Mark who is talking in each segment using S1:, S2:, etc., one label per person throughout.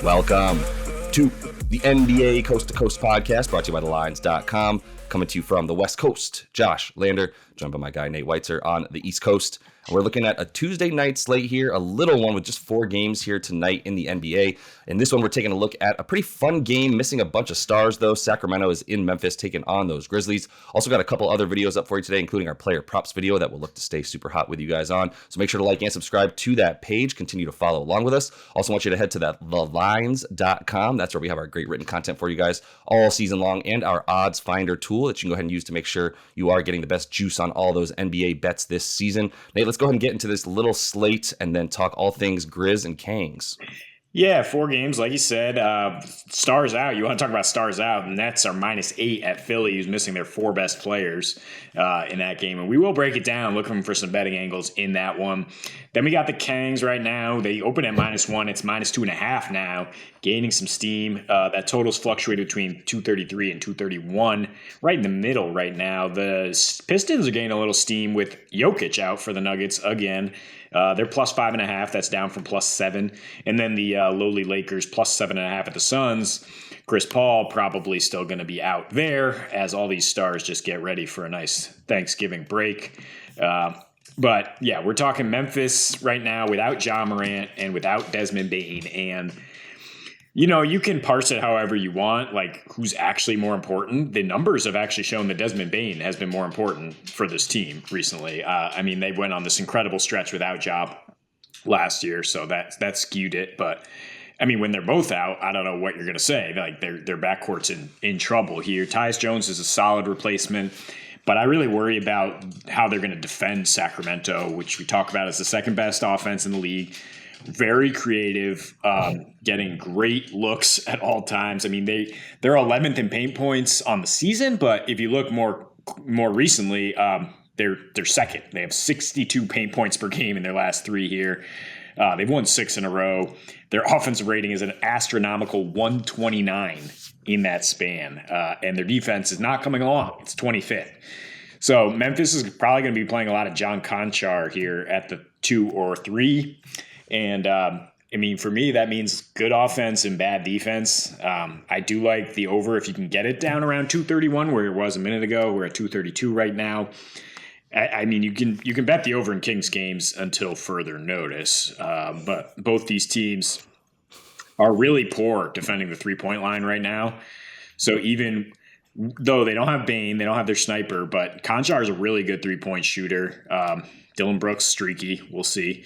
S1: Welcome to the NBA Coast to Coast podcast brought to you by thelines.com. Coming to you from the West Coast, Josh Lander, joined by my guy Nate Weitzer on the East Coast. And we're looking at a Tuesday night slate here, a little one with just 4 games here tonight in the NBA. In this one, we're taking a look at a pretty fun game, missing a bunch of stars, though. Sacramento is in Memphis taking on those Grizzlies. Also got a couple other videos up for you today, including our player props video that we'll look to stay super hot with you guys on. So make sure to like and subscribe to that page. Continue to follow along with us. Also want you to head to thelines.com. That's where we have our great written content for you guys all season long, and our odds finder tool that you can go ahead and use to make sure you are getting the best juice on all those NBA bets this season. Nate, let's go ahead and get into this little slate and then talk all things Grizz and Kangs.
S2: Yeah, 4 games, like you said. Stars out. You want to talk about stars out? The Nets are -8 at Philly, who's missing their 4 best players in that game. And we will break it down, looking for some betting angles in that one. Then we got the Kangs right now. They open at -1. It's -2.5 now, gaining some steam. That total's fluctuated between 233 and 231, right in the middle right now. The Pistons are gaining a little steam with Jokic out for the Nuggets again. They're +5.5. That's down from +7. And then the lowly Lakers +7.5 at the Suns. Chris Paul probably still going to be out there as all these stars just get ready for a nice Thanksgiving break. But yeah, we're talking Memphis right now without Ja Morant and without Desmond Bane. And you know, you can parse it however you want, like who's actually more important. The numbers have actually shown that Desmond Bane has been more important for this team recently. I mean, they went on this incredible stretch without Ja last year, so that skewed it. But I mean, when they're both out, I don't know what you're going to say. Like their backcourt's in trouble here. Tyus Jones is a solid replacement, but I really worry about how they're going to defend Sacramento, which we talk about as the second best offense in the league. Very creative, getting great looks at all times. I mean, they're 11th in paint points on the season, but if you look more recently, they're second. They have 62 paint points per game in their last 3 here. They've won 6 in a row. Their offensive rating is an astronomical 129 in that span, and their defense is not coming along. It's 25th. So Memphis is probably going to be playing a lot of John Conchar here at the 2 or 3. And, I mean, for me, that means good offense and bad defense. I do like the over if you can get it down around 231, where it was a minute ago. We're at 232 right now. I mean, you can bet the over in Kings games until further notice. But both these teams are really poor defending the 3-point line right now. So even though they don't have Bane, they don't have their sniper, but Conchar is a really good 3-point shooter. Dylan Brooks, streaky. We'll see.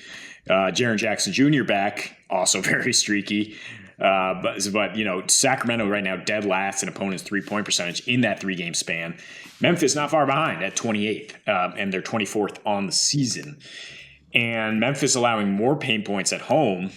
S2: Jaren Jackson Jr. back, also very streaky. But you know, Sacramento right now dead last in opponents' 3-point percentage in that 3-game span. Memphis not far behind at 28th, and they're 24th on the season. And Memphis allowing more paint points at home,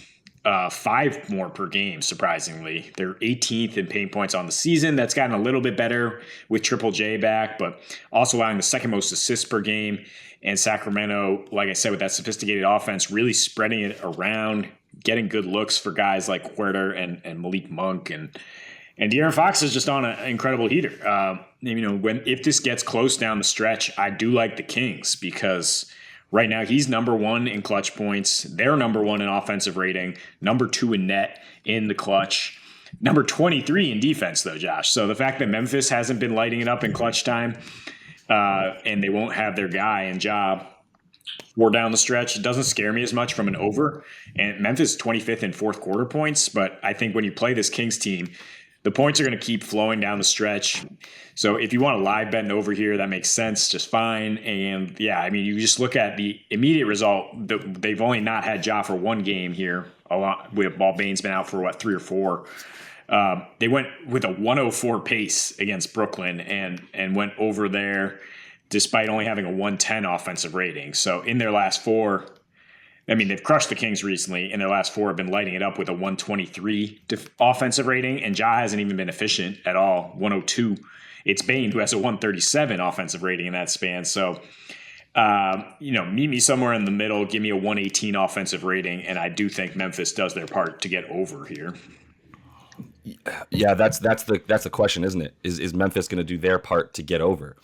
S2: 5 more per game, surprisingly. They're 18th in paint points on the season. That's gotten a little bit better with Triple J back, but also allowing the second most assists per game. And Sacramento, like I said, with that sophisticated offense, really spreading it around, getting good looks for guys like Huerter and Malik Monk. And De'Aaron Fox is just on an incredible heater. You know, if this gets close down the stretch, I do like the Kings because right now he's number 1 in clutch points. They're number 1 in offensive rating, number 2 in net in the clutch, number 23 in defense, though, Josh. So the fact that Memphis hasn't been lighting it up in clutch time, and they won't have their guy and job or down the stretch, it doesn't scare me as much from an over. And Memphis 25th in fourth quarter points, but I think when you play this Kings team, the points are going to keep flowing down the stretch. So if you want a live bet over here, that makes sense just fine. And yeah, I mean, you just look at the immediate result. They've only not had Ja for 1 game here, a lot with Ball Bane's been out for 3 or 4. They went with a 104 pace against Brooklyn and went over there despite only having a 110 offensive rating. So in their last 4, I mean, they've crushed the Kings recently. In their last 4 have been lighting it up with a 123 offensive rating, and Ja hasn't even been efficient at all, 102. It's Bane who has a 137 offensive rating in that span. So, you know, meet me somewhere in the middle, give me a 118 offensive rating, and I do think Memphis does their part to get over here.
S1: Yeah, that's the question, isn't it? Is Memphis going to do their part to get over?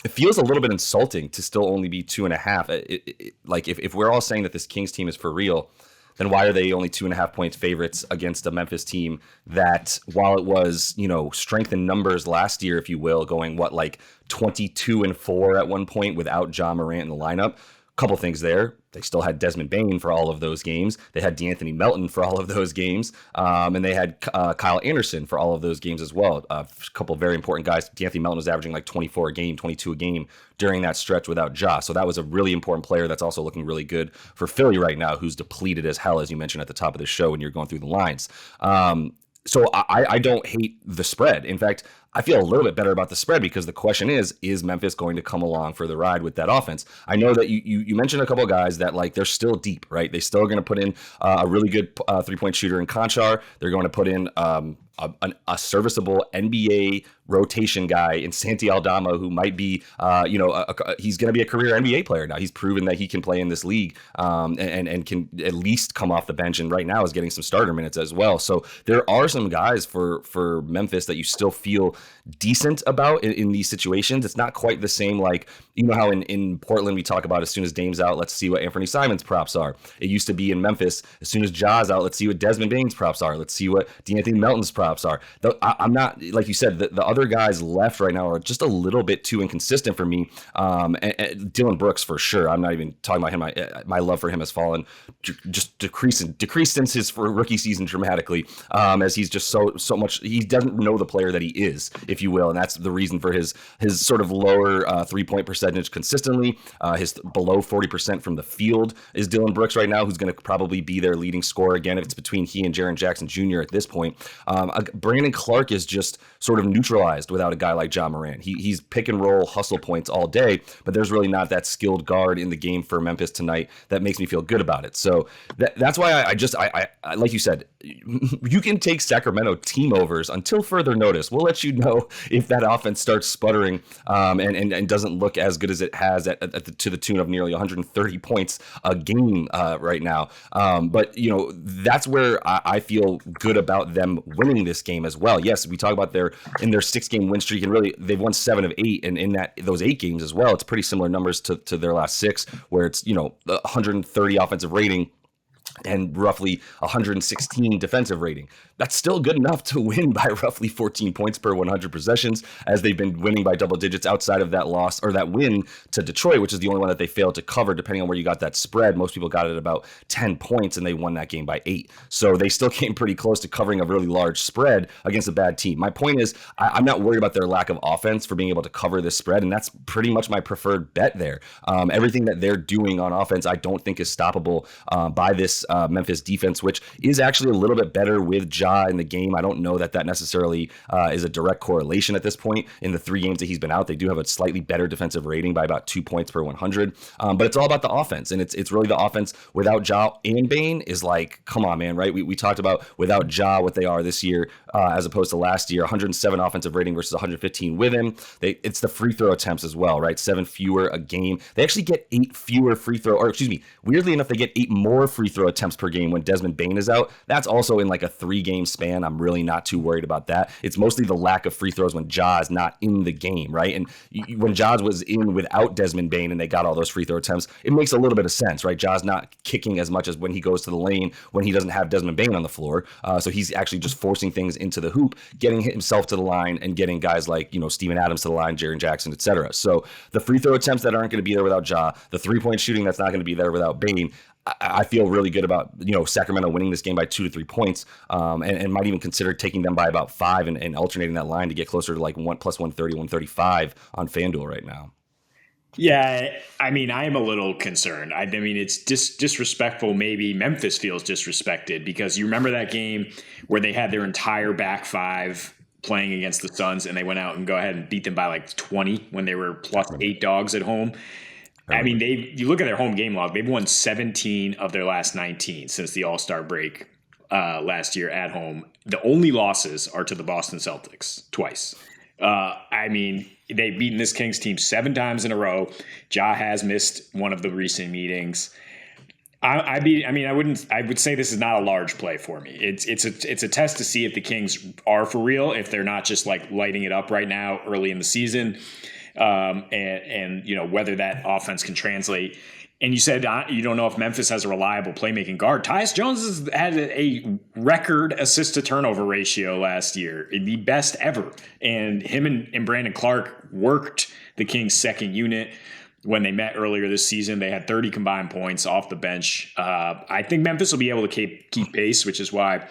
S1: It feels a little bit insulting to still only be 2.5. Like if we're all saying that this Kings team is for real, then why are they only 2.5-point favorites against a Memphis team that, while it was, strength in numbers last year, if you will, going 22-4 at one point without Ja Morant in the lineup? Couple things there. They still had Desmond Bane for all of those games. They had DeAnthony Melton for all of those games. And they had Kyle Anderson for all of those games as well. A couple of very important guys. DeAnthony Melton was averaging like 24 a game, 22 a game during that stretch without Ja. So that was a really important player that's also looking really good for Philly right now, who's depleted as hell, as you mentioned at the top of the show when you're going through the lines. So I don't hate the spread. In fact, I feel a little bit better about the spread because the question is Memphis going to come along for the ride with that offense? I know that you mentioned a couple of guys that, like, they're still deep, right? They still are going to put in a really good three-point shooter in Conchar. They're going to put in a serviceable NBA rotation guy in Santi Aldama, who might be, he's going to be a career NBA player now. He's proven that he can play in this league and can at least come off the bench, and right now is getting some starter minutes as well. So there are some guys for Memphis that you still feel decent about in these situations. It's not quite the same, like, how in Portland we talk about as soon as Dame's out, let's see what Anthony Simon's props are. It used to be in Memphis, as soon as Ja's out, let's see what Desmond Bane's props are. Let's see what DeAnthony Melton's props are. I'm not, like you said, the other guys left right now are just a little bit too inconsistent for me. And Dylan Brooks, for sure. I'm not even talking about him. My love for him has fallen, just decreased since his rookie season dramatically, as he's just so much, he doesn't know the player that he is, if you will, and that's the reason for his sort of lower 3-point percentage consistently. His below 40% from the field is Dylan Brooks right now, who's going to probably be their leading scorer again if it's between he and Jaren Jackson Jr. at this point. Brandon Clark is just sort of neutralized without a guy like Ja Morant. He's pick and roll hustle points all day, but there's really not that skilled guard in the game for Memphis tonight that makes me feel good about it. So that's why I like you said, you can take Sacramento team overs until further notice. We'll let you know if that offense starts sputtering and doesn't look as good as it has to the tune of nearly 130 points a game right now. But that's where I feel good about them winning this game as well. Yes, we talk about their 6-game win streak, and really they've won 7 of 8, and in those 8 games as well, it's pretty similar numbers to their last 6, where it's 130 offensive rating and roughly 116 defensive rating. That's still good enough to win by roughly 14 points per 100 possessions, as they've been winning by double digits outside of that loss or that win to Detroit, which is the only one that they failed to cover, depending on where you got that spread. Most people got it at about 10 points, and they won that game by 8. So they still came pretty close to covering a really large spread against a bad team. My point is, I'm not worried about their lack of offense for being able to cover this spread, and that's pretty much my preferred bet there. Everything that they're doing on offense, I don't think is stoppable by this Memphis defense, which is actually a little bit better with Ja in the game. I don't know that necessarily is a direct correlation at this point. In the 3 games that he's been out, they do have a slightly better defensive rating by about 2 points per 100. But it's all about the offense, and it's really the offense without Ja and Bane is like, come on, man, right? We talked about without Ja what they are this year as opposed to last year. 107 offensive rating versus 115 with him. It's the free throw attempts as well, right? 7 fewer a game. They actually get 8 fewer weirdly enough, they get 8 more free throw attempts per game when Desmond Bane is out. That's also in like a 3-game span. I'm really not too worried about that. It's mostly the lack of free throws when Ja is not in the game, right? And when Ja was in without Desmond Bane and they got all those free throw attempts, it makes a little bit of sense, right? Ja's not kicking as much as when he goes to the lane when he doesn't have Desmond Bane on the floor. So he's actually just forcing things into the hoop, getting himself to the line, and getting guys like, Steven Adams to the line, Jaren Jackson, etc. So the free throw attempts that aren't going to be there without Ja, the 3-point shooting that's not going to be there without Bane, I feel really good about Sacramento winning this game by 2 to 3 points, and might even consider taking them by about 5 and alternating that line to get closer to like plus 130, 135 on FanDuel right now.
S2: Yeah, I mean, I am a little concerned. I mean, it's disrespectful. Maybe Memphis feels disrespected because you remember that game where they had their entire back 5 playing against the Suns, and they went out and go ahead and beat them by like 20 when they were plus 8 dogs at home. I mean, you look at their home game log, they've won 17 of their last 19 since the All-Star break last year at home. The only losses are to the Boston Celtics twice. I mean, they've beaten this Kings team 7 times in a row. Ja has missed one of the recent meetings. I would say this is not a large play for me. It's a test to see if the Kings are for real, if they're not just like lighting it up right now early in the season. And whether that offense can translate And you said you don't know if Memphis has a reliable playmaking guard. Tyus Jones has had a record assist to turnover ratio last year, the best ever. And him and Brandon Clark worked the Kings' second unit. When they met earlier this season, they had 30 combined points off the bench. I think Memphis will be able to keep pace, which is why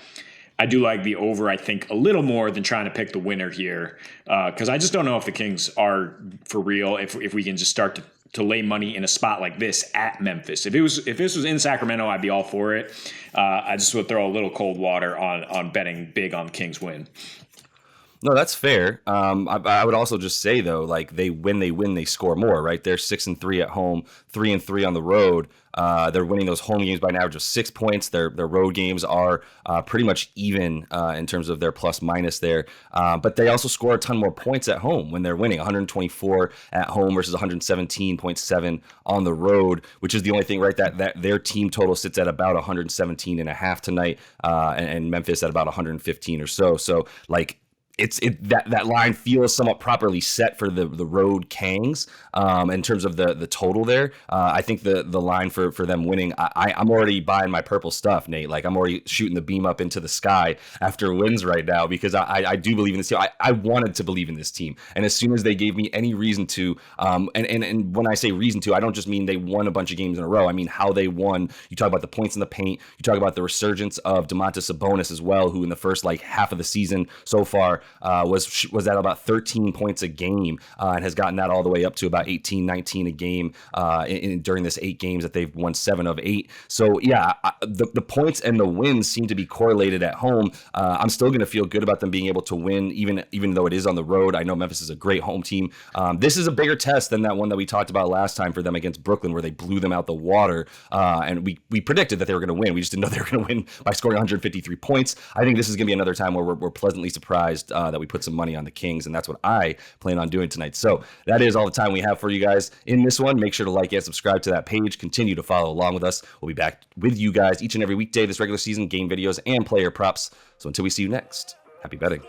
S2: I do like the over, I think, a little more than trying to pick the winner here. Because I just don't know if the Kings are for real, if we can just start to lay money in a spot like this at Memphis. If this was in Sacramento, I'd be all for it. I just would throw a little cold water on betting big on the Kings win.
S1: No, that's fair. I would also just say though, like when they win, they score more, right? They're 6-3 at home, 3-3 on the road. They're winning those home games by an average of 6 points. Their road games are pretty much even in terms of their plus minus there. But they also score a ton more points at home when they're winning, 124 at home versus 117.7 on the road, which is the only thing, right? That their team total sits at about 117.5 tonight, and Memphis at about 115 or so. So like, that line feels somewhat properly set for the road Kangs in terms of the total there. I think the line for them winning, I'm already buying my purple stuff, Nate. Like I'm already shooting the beam up into the sky after wins right now because I do believe in this team. I wanted to believe in this team, and as soon as they gave me any reason to, and when I say reason to, I don't just mean they won a bunch of games in a row. I mean how they won. You talk about the points in the paint. You talk about the resurgence of Domantas Sabonis as well, who in the first half of the season so far was at about 13 points a game and has gotten that all the way up to about 18, 19 a game during this 8 games that they've won 7 of 8. So yeah, the points and the wins seem to be correlated at home. I'm still going to feel good about them being able to win, even though it is on the road. I know Memphis is a great home team. This is a bigger test than that one that we talked about last time for them against Brooklyn, where they blew them out the water. And we predicted that they were going to win. We just didn't know they were going to win by scoring 153 points. I think this is going to be another time where we're pleasantly surprised that we put some money on the Kings, and that's what I plan on doing tonight. So that is all the time we have for you guys in this one. Make sure to like and subscribe to that page. Continue to follow along with us. We'll be back with you guys each and every weekday this regular season, game videos and player props. So until we see you next, happy betting.